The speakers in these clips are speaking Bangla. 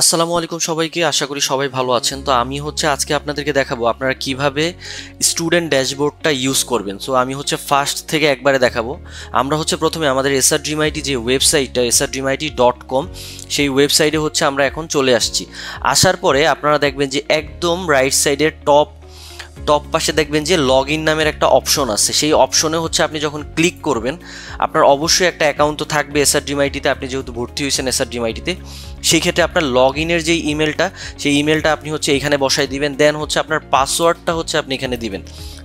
আসসালামু আলাইকুম সবাইকে। আশা করি সবাই ভালো আছেন। তো আমি আজকে আপনাদেরকে দেখাবো আপনারা কিভাবে স্টুডেন্ট ড্যাশবোর্ডটা ইউজ করবেন। সো আমি ফার্স্ট থেকে একবারে দেখাবো। আমরা প্রথমে আমাদের SRDMIT যে ওয়েবসাইটটা srdmit.com, সেই ওয়েবসাইটে আমরা এখন চলে আসছি। আসার পরে আপনারা দেখবেন যে একদম রাইট সাইডের টপ পাশে দেখবেন যে লগ ইন নামের একটা অপশন আছে। সেই অপশনে আপনি যখন ক্লিক করবেন, আপনার অবশ্যই একটা অ্যাকাউন্ট তো থাকবে SRDMIT-তে। আপনি যেহেতু ভর্তি হয়েছেন SRDMIT-তে, সেই ক্ষেত্রে আপনার লগ ইনের যেই ইমেলটা, সেই ইমেলটা আপনি এইখানে বসাই দিবেন। দেন আপনার পাসওয়ার্ডটা আপনি এখানে দিবেন।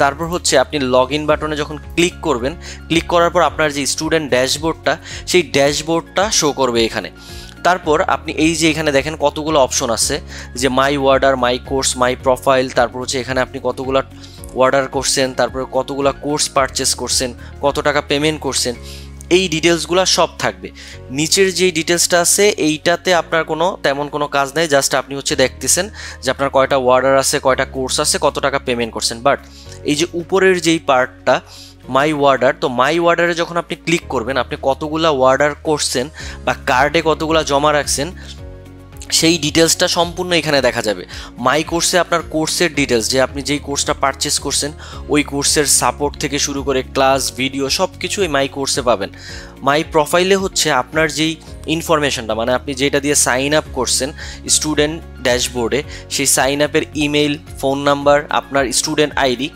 তারপর আপনি লগ ইন বাটনে যখন ক্লিক করবেন, ক্লিক করার পর আপনার যে স্টুডেন্ট ড্যাশবোর্ডটা, সেই ড্যাশবোর্ডটা শো করবে এখানে। তারপর আপনি এই যে এখানে দেখেন কতগুলো অপশন আছে, যে my order, my course, my profile. তারপর এখানে আপনি কতগুলো অর্ডার করছেন, তারপর কতগুলো কোর্স পারচেস করছেন, কত টাকা পেমেন্ট করছেন, এই ডিটেলসগুলো সব থাকবে। নিচের যেই ডিটেলসটা আছে এইটাতে আপনার তেমন কোনো কাজ নেই, জাস্ট আপনি দেখতেছেন যে আপনার কয়টা অর্ডার আছে, কয়টা কোর্স আছে, কত টাকা পেমেন্ট করছেন। বাট এই যে উপরের যেই পার্টটা মাই অর্ডার, তো মাই অর্ডারে যখন আপনি ক্লিক করবেন, আপনি কতগুলা অর্ডার করছেন বা কার্ডে কতগুলা জমা রাখছেন, সেই ডিটেলসটা সম্পূর্ণ এখানে দেখা যাবে। মাই কোর্সে আপনার কোর্সের ডিটেলস, যে আপনি যেই কোর্সটা পারচেস করছেন ওই কোর্সের সাপোর্ট থেকে শুরু করে ক্লাস, ভিডিও সব কিছু এই মাই কোর্সে পাবেন। মাই প্রোফাইলে আপনার যেই ইনফরমেশনটা, মানে আপনি যেটা দিয়ে সাইন আপ করছেন স্টুডেন্ট ড্যাশবোর্ডে, সেই সাইন আপের ইমেল, ফোন নাম্বার, আপনার স্টুডেন্ট আইডি,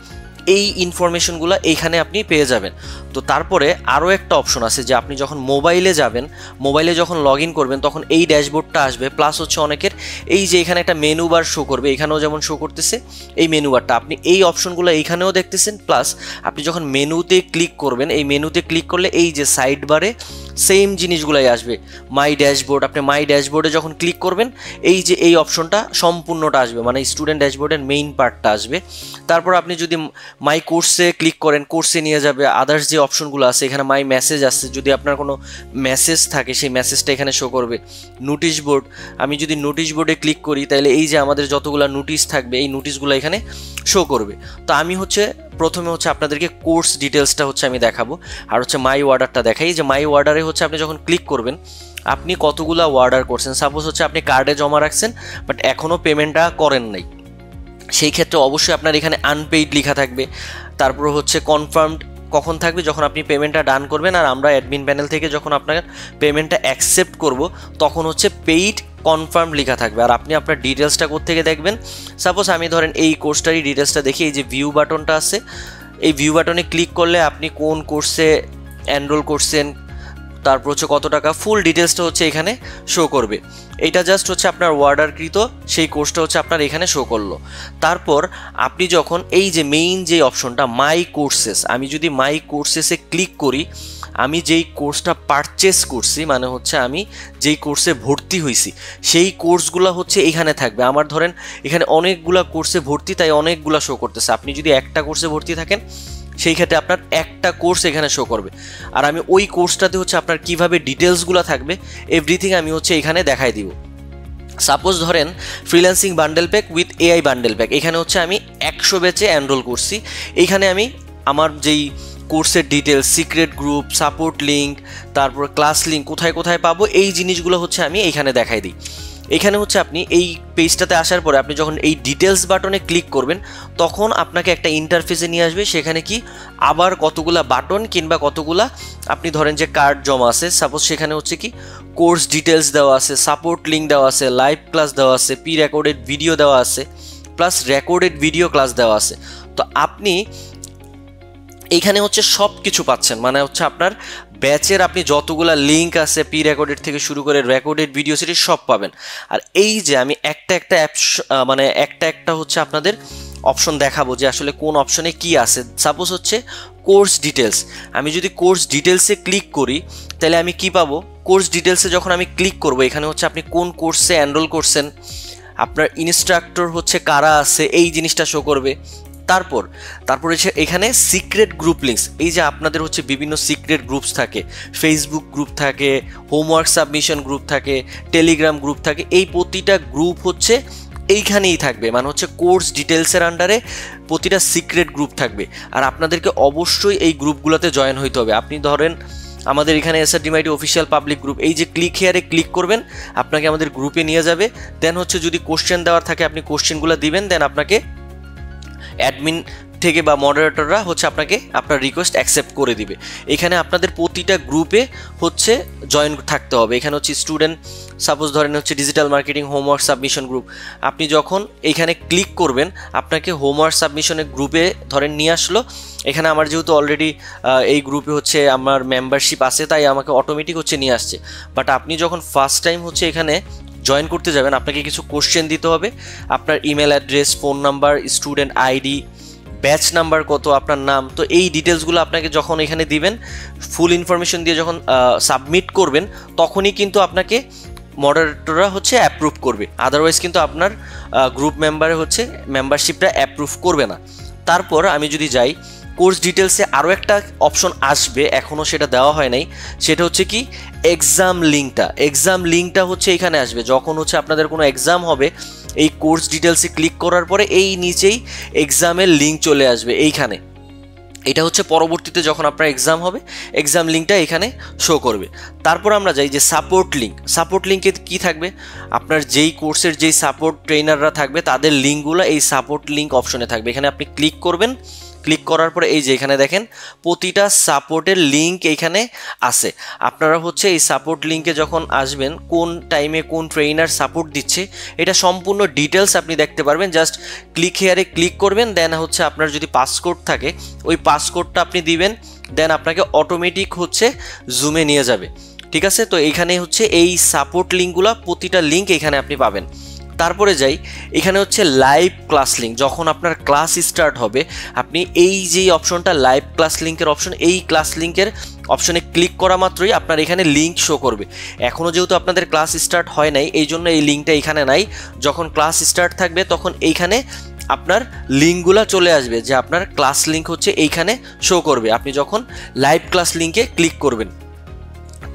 এই ইনফরমেশনগুলো এইখানে আপনি পেয়ে যাবেন। তো তারপরে আরও একটা অপশন আছে, যে আপনি যখন মোবাইলে যাবেন, মোবাইলে যখন লগ ইন করবেন, তখন এই ড্যাশবোর্ডটা আসবে। প্লাস অনেকের এই যে এখানে একটা মেনু বার শো করবে, এখানেও যেমন শো করতেছে এই মেনু বারটা, আপনি এই অপশনগুলো এইখানেও দেখতেছেন। প্লাস আপনি যখন মেনুতে ক্লিক করবেন, এই মেনুতে ক্লিক করলে এই যে সাইড বারে সেম জিনিসগুলোই আসবে। মাই ড্যাশবোর্ড, আপনি মাই ড্যাশবোর্ডে যখন ক্লিক করবেন, এই যে এই অপশনটা সম্পূর্ণটা আসবে, মানে স্টুডেন্ট ড্যাশবোর্ডের মেইন পার্টটা আসবে। তারপর আপনি যদি মাই কোর্সে ক্লিক করেন, কোর্সে নিয়ে যাবে। আদার্স যে অপশনগুলো আছে, এখানে মাই মেসেজ আছে, যদি আপনার কোনো মেসেজ থাকে সেই মেসেজটা এখানে শো করবে। নোটিশ বোর্ড, আমি যদি নোটিশ বোর্ডে ক্লিক করি, তাহলে এই যে আমাদের যতগুলো নোটিশ থাকবে, এই নোটিশগুলো এখানে শো করবে। তো আমি প্রথমে আপনাদেরকে কোর্স ডিটেলসটা আমি দেখাবো, আর মাই অর্ডারটা দেখাই। যে মাই অর্ডারে আপনি যখন ক্লিক করবেন, আপনি কতগুলো অর্ডার করছেন। সাপোজ আপনি কার্ডে জমা রাখছেন, বাট এখনও পেমেন্টটা করেন নাই, সেই ক্ষেত্রে অবশ্যই আপনার এখানে আনপেইড লেখা থাকবে। তারপর কনফার্মড কখন থাকবে, যখন আপনি পেমেন্টটা ডান করবেন, আর আমরা অ্যাডমিন প্যানেল থেকে যখন আপনার পেমেন্টটা অ্যাকসেপ্ট করব, তখন পেইড কনফার্ম লেখা থাকবে। আর আপনি আপনার ডিটেলসটা কোত্থেকে দেখবেন, সাপোজ আমি ধরেন এই কোর্সটারই ডিটেলসটা দেখি। এই যে ভিউ বাটনটা আছে, এই ভিউ বাটনে ক্লিক করলে আপনি কোন কোর্সে এনরোল করছেন, তারপর কত টাকা, ফুল ডিটেলসটা এখানে শো করবে। এইটা জাস্ট আপনার অর্ডারকৃত সেই কোর্সটা আপনার এখানে শো করলো। তারপর আপনি যখন এই যে মেইন যে অপশনটা মাই কোর্সেস, আমি যদি মাই কোর্সেসে ক্লিক করি, আমি যেই কোর্সটা পারচেস করছি, মানে আমি যেই কোর্সে ভর্তি হয়েছি, সেই কোর্সগুলো এখানে থাকবে। আমার ধরেন এখানে অনেকগুলা কোর্সে ভর্তি, তাই অনেকগুলা শো করতেছে। আপনি যদি একটা কোর্সে ভর্তি থাকেন, সেই ক্ষেত্রে আপনার একটা কোর্স এখানে শো করবে। আর আমি ওই কোর্সটাতে আপনার কিভাবে ডিটেলসগুলো থাকবে, এভরিথিং আমি এখানে দেখাই দিব। সাপোজ ধরেন freelancing bundle pack with AI bundle pack, এখানে আমি 100 ব্যাচে এনরোল করছি। এইখানে আমি আমার যেই কোর্সের details, secret group, support link, তারপর ক্লাস লিঙ্ক কোথায় কোথায় পাবো, এই জিনিসগুলো আমি এইখানে দেখাই দিই। এখানে আপনি এই পেজটাতে আসার পরে আপনি যখন এই ডিটেলস বাটনে ক্লিক করবেন, তখন আপনাকে একটা ইন্টারফেসে নিয়ে আসবে। সেখানে কি আবার কতগুলা বাটন কিংবা কতগুলা আপনি ধরেন যে কার্ড জমা আছে, সাপোজ সেখানে কি কোর্স ডিটেলস দেওয়া আছে, সাপোর্ট লিঙ্ক দেওয়া আছে, লাইভ ক্লাস দেওয়া আছে, প্রি রেকর্ডেড ভিডিও দেওয়া আছে, প্লাস রেকর্ডেড ভিডিও ক্লাস দেওয়া আছে। তো আপনি এইখানে সব কিছু পাচ্ছেন, মানে আপনার ব্যাচের আপনি যতগুলা লিঙ্ক আছে, প্রি রেকর্ডেড থেকে শুরু করে রেকর্ডেড ভিডিও সিরিজ সব পাবেন। আর এই যে আমি একটা অ্যাপস, মানে একটা আপনাদের অপশন দেখাবো, যে আসলে কোন অপশনে কি আছে। সাপোজ কোর্স ডিটেলস, আমি যদি কোর্স ডিটেলসে ক্লিক করি, তাহলে আমি কি পাবো, কোর্স ডিটেলসে যখন আমি ক্লিক করব, এখানে আপনি কোন কোর্সে এনরোল করছেন, আপনার ইনস্ট্রাক্টর কারা আছে, এই জিনিসটা শো করবে। তারপর এখানে সিক্রেট গ্রুপ লিঙ্কস, এই যে আপনাদের বিভিন্ন সিক্রেট গ্রুপস থাকে, ফেসবুক গ্রুপ থাকে, হোমওয়ার্ক সাবমিশন গ্রুপ থাকে, টেলিগ্রাম গ্রুপ থাকে, এই প্রতিটা গ্রুপ এইখানেই থাকবে। মানে কোর্স ডিটেলসের আন্ডারে প্রতিটা সিক্রেট গ্রুপ থাকবে। আর আপনাদেরকে অবশ্যই এই গ্রুপগুলোতে জয়েন হইতে হবে। আপনি ধরেন আমাদের এখানে SRDMIT অফিসিয়াল পাবলিক গ্রুপ, এই যে ক্লিক হেয়ারে ক্লিক করবেন আপনাকে আমাদের গ্রুপে নিয়ে যাবে। দেন হচ্ছে যদি কোশ্চেন দেওয়ার থাকে আপনি কোশ্চেনগুলো দিবেন, দেন আপনাকে অ্যাডমিন থেকে বা মডারেটররা হচ্ছে আপনাকে আপনার রিকোয়েস্ট অ্যাকসেপ্ট করে দিবে। এখানে আপনাদের প্রতিটা গ্রুপে হচ্ছে জয়েন থাকতে হবে। এখানে হচ্ছে স্টুডেন্ট, সাপোজ ধরেন হচ্ছে digital marketing homework submission group, আপনি যখন এখানে ক্লিক করবেন আপনাকে হোমওয়ার্ক সাবমিশনের গ্রুপে ধরেন নিয়ে আসলো। এখানে আমার যেহেতু অলরেডি এই গ্রুপে হচ্ছে আমার মেম্বারশিপ আছে তাই আমাকে অটোমেটিক হচ্ছে নিয়ে আসছে। বাট আপনি যখন ফার্স্ট টাইম হচ্ছে এখানে জয়েন করতে যাবেন আপনাকে কিছু কোশ্চেন দিতে হবে, আপনার email address, phone number, student ID, batch number কত, আপনার নাম। তো এই ডিটেলসগুলো আপনাকে যখন এখানে দিবেন, ফুল ইনফরমেশন দিয়ে যখন সাবমিট করবেন তখনই কিন্তু আপনাকে মডারেটররা হচ্ছে অ্যাপ্রুভ করবে, আদারওয়াইজ কিন্তু আপনার গ্রুপ মেম্বারে হচ্ছে মেম্বারশিপটা অ্যাপ্রুভ করবে না। তারপর আমি যদি যাই কোর্স ডিটেলসে, আরও একটা অপশন আসবে, এখনও সেটা দেওয়া হয় নাই, সেটা হচ্ছে কি এক্সাম লিঙ্কটা। এক্সাম লিঙ্কটা হচ্ছে এখানে আসবে যখন হচ্ছে আপনাদের কোনো এক্সাম হবে, এই কোর্স ডিটেলসে ক্লিক করার পরে এই নিচেই এক্সামের লিঙ্ক চলে আসবে এইখানে। এটা হচ্ছে পরবর্তীতে যখন আপনার এক্সাম হবে এক্সাম লিঙ্কটা এখানে শো করবে। তারপর আমরা যাই যে সাপোর্ট লিঙ্ক। সাপোর্ট লিঙ্কে কি থাকবে, আপনার যেই কোর্সের যেই সাপোর্ট ট্রেনাররা থাকবে তাদের লিঙ্কগুলো এই সাপোর্ট লিঙ্ক অপশনে থাকবে। এখানে আপনি ক্লিক করবেন, ক্লিক করার পরে এই যে এখানে দেখেন প্রতিটা সাপোর্টের লিঙ্ক এইখানে আছে। আপনারা হচ্ছে এই সাপোর্ট লিঙ্কে যখন আসবেন কোন টাইমে কোন ট্রেনার সাপোর্ট দিচ্ছে এটা সম্পূর্ণ ডিটেলস আপনি দেখতে পারবেন। জাস্ট ক্লিক হেয়ারে ক্লিক করবেন, দেন হচ্ছে আপনার যদি পাসকোড থাকে ওই পাসকোডটা আপনি দিবেন, দেন আপনাকে অটোমেটিক হচ্ছে জুমে নিয়ে যাবে। ঠিক আছে, তো এইখানে হচ্ছে এই সাপোর্ট লিঙ্কগুলো প্রতিটা লিঙ্ক এখানে আপনি পাবেন। তারপরে যাই, এখানে হচ্ছে লাইভ ক্লাস লিঙ্ক। যখন আপনার ক্লাস স্টার্ট হবে আপনি এই যে অপশনটা লাইভ ক্লাস লিঙ্কের অপশন, এই ক্লাস লিঙ্কের অপশনে ক্লিক করা মাত্রই আপনার এখানে লিঙ্ক শো করবে। এখনও যেহেতু আপনাদের ক্লাস স্টার্ট হয় নাই এই জন্য এই লিঙ্কটা এখানে নাই। যখন ক্লাস স্টার্ট থাকবে তখন এইখানে আপনার লিঙ্কগুলো চলে আসবে, যে আপনার ক্লাস লিঙ্ক হচ্ছে এইখানে শো করবে আপনি যখন লাইভ ক্লাস লিঙ্কে ক্লিক করবেন।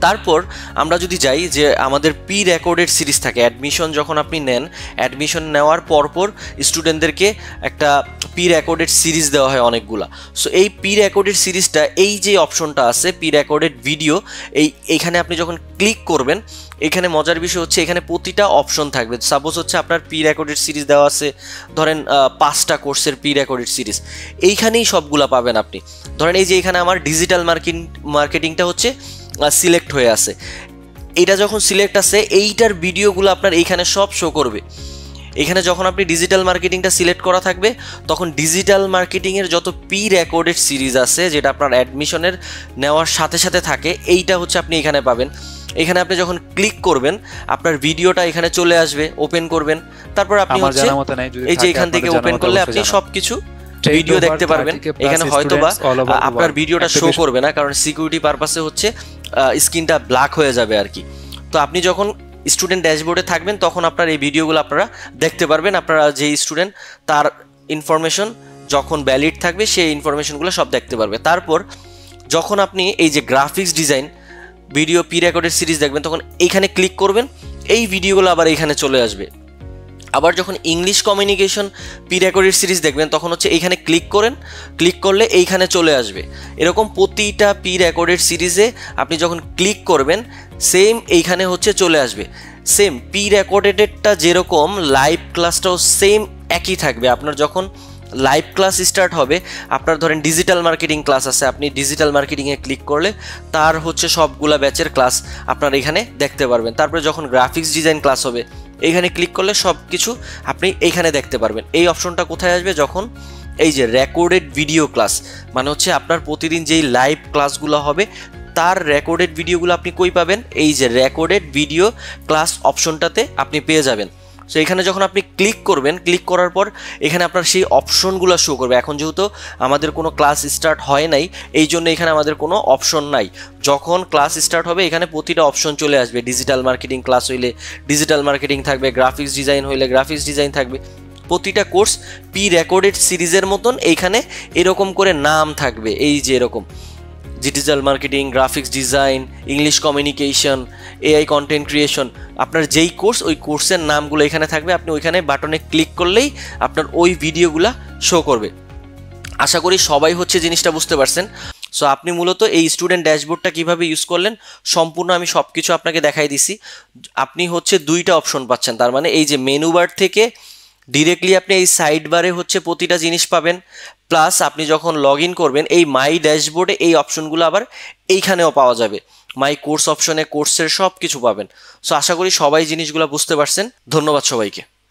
তারপর আমরা যদি যাই যে আমাদের প্রি রেকর্ডেড সিরিজ থাকে, অ্যাডমিশন যখন আপনি নেন, অ্যাডমিশন নেওয়ার পরপর স্টুডেন্টদেরকে একটা প্রি রেকর্ডেড সিরিজ দেওয়া হয় অনেকগুলা। সো এই প্রি রেকর্ডেড সিরিজটা এই যে অপশনটা আছে প্রি রেকর্ডেড ভিডিও, এইখানে আপনি যখন ক্লিক করবেন এখানে মজার বিষয় হচ্ছে এখানে প্রতিটা অপশন থাকবে। সাপোজ হচ্ছে আপনার প্রি রেকর্ডেড সিরিজ দেওয়া আছে ধরেন 5টা কোর্সের প্রি রেকর্ডেড সিরিজ, এইখানেই সবগুলা পাবেন আপনি। ধরেন এই যে এখানে আমার ডিজিটাল মার্কেটিংটা হচ্ছে সিলেক্ট হয়ে আছে, এটা যখন সিলেক্ট আছে এইটার ভিডিওগুলো আপনার এইখানে সব শো করবে। এখানে যখন আপনি ডিজিটাল মার্কেটিংটা সিলেক্ট করা থাকবে তখন ডিজিটাল মার্কেটিংয়ের যত প্রি রেকর্ডেড সিরিজ আছে যেটা আপনার অ্যাডমিশনের নেওয়ার সাথে সাথে থাকে এইটা হচ্ছে আপনি এখানে পাবেন। এখানে আপনি যখন ক্লিক করবেন আপনার ভিডিওটা এখানে চলে আসবে, ওপেন করবেন, তারপর আপনি হচ্ছে এই যে এখান থেকে ওপেন করলে আপনি সবকিছু ভিডিও দেখতে পারবেন। এখানে হয়তোবা আপনার ভিডিওটা শো করবে না কারণ সিকিউরিটি পারপাসে হচ্ছে স্ক্রিনটা ব্ল্যাক হয়ে যাবে আর কি। তো আপনি যখন স্টুডেন্ট ড্যাশবোর্ডে থাকবেন তখন আপনার এই ভিডিওগুলো আপনারা দেখতে পারবেন। আপনারা যে স্টুডেন্ট তার ইনফরমেশন যখন ভ্যালিড থাকবে সেই ইনফরমেশনগুলো সব দেখতে পারবে। তারপর যখন আপনি এই যে graphics design video pre recorded series দেখবেন তখন এইখানে ক্লিক করবেন, এই ভিডিওগুলো আবার এইখানে চলে আসবে। আবার যখন English communication pre recorded series দেখবেন তখন হচ্ছে এইখানে ক্লিক করেন, ক্লিক করলে এইখানে চলে আসবে। এরকম প্রতিটা প্রি রেকর্ডেড সিরিজে আপনি যখন ক্লিক করবেন সেম এইখানে হচ্ছে চলে আসবে। সেম প্রি রেকর্ডেডটা যেরকম লাইভ ক্লাসটাও সেম একই থাকবে। আপনার যখন লাইভ ক্লাস স্টার্ট হবে আপনার ধরেন ডিজিটাল মার্কেটিং ক্লাস আছে, আপনি ডিজিটাল মার্কেটিংয়ে ক্লিক করলে তার হচ্ছে সবগুলা ব্যাচের ক্লাস আপনার এখানে দেখতে পারবেন। তারপরে যখন গ্রাফিক্স ডিজাইন ক্লাস হবে এইখানে ক্লিক করলে সব কিছু আপনি এইখানে দেখতে পারবেন। এই অপশনটা কোথায় আসবে, যখন এই যে রেকর্ডেড ভিডিও ক্লাস, মানে হচ্ছে আপনার প্রতিদিন যেই লাইভ ক্লাসগুলো হবে তার রেকর্ডেড ভিডিওগুলো আপনি কই পাবেন, এই যে রেকর্ডেড ভিডিও ক্লাস অপশনটাতে আপনি পেয়ে যাবেন। সো এখানে যখন আপনি ক্লিক করবেন, ক্লিক করার পর এখানে আপনার সেই অপশনগুলো শো করবে। এখন যেহেতু আমাদের কোনো ক্লাস স্টার্ট হয় নাই এই জন্য এখানে আমাদের কোনো অপশন নাই। যখন ক্লাস স্টার্ট হবে এখানে প্রতিটা অপশন চলে আসবে। ডিজিটাল মার্কেটিং ক্লাস হইলে ডিজিটাল মার্কেটিং থাকবে, গ্রাফিক্স ডিজাইন হইলে গ্রাফিক্স ডিজাইন থাকবে। প্রতিটা কোর্স প্রি রেকর্ডেড সিরিজের মতন এইখানে এরকম করে নাম থাকবে, এই যে এরকম digital marketing, graphics design, English communication, AI content creation, আপনার যেই কোর্স ওই কোর্সের নামগুলো এখানে থাকবে। আপনি ওইখানে বাটনে ক্লিক করলেই আপনার ওই ভিডিওগুলো শো করবে। আশা করি সবাই হচ্ছে জিনিসটা বুঝতে পারছেন। সো আপনি মূলত এই স্টুডেন্ট ড্যাশবোর্ডটা কিভাবে ইউজ করলেন সম্পূর্ণ আমি সব কিছু আপনাকে দেখাই দিছি। আপনি হচ্ছে দুইটা অপশন পাচ্ছেন, তার মানে এই যে মেনু বার থেকে ডিরেক্টলি আপনি এই সাইড বারে হচ্ছে প্রতিটা জিনিস পাবেন, প্লাস আপনি যখন লগ ইন করবেন এই মাই ড্যাশবোর্ডে এই অপশনগুলো আবার এইখানেও পাওয়া যাবে। মাই কোর্স অপশনে কোর্সের সব কিছু পাবেন। সো আশা করি সবাই জিনিসগুলো বুঝতে পারছেন। ধন্যবাদ সবাইকে।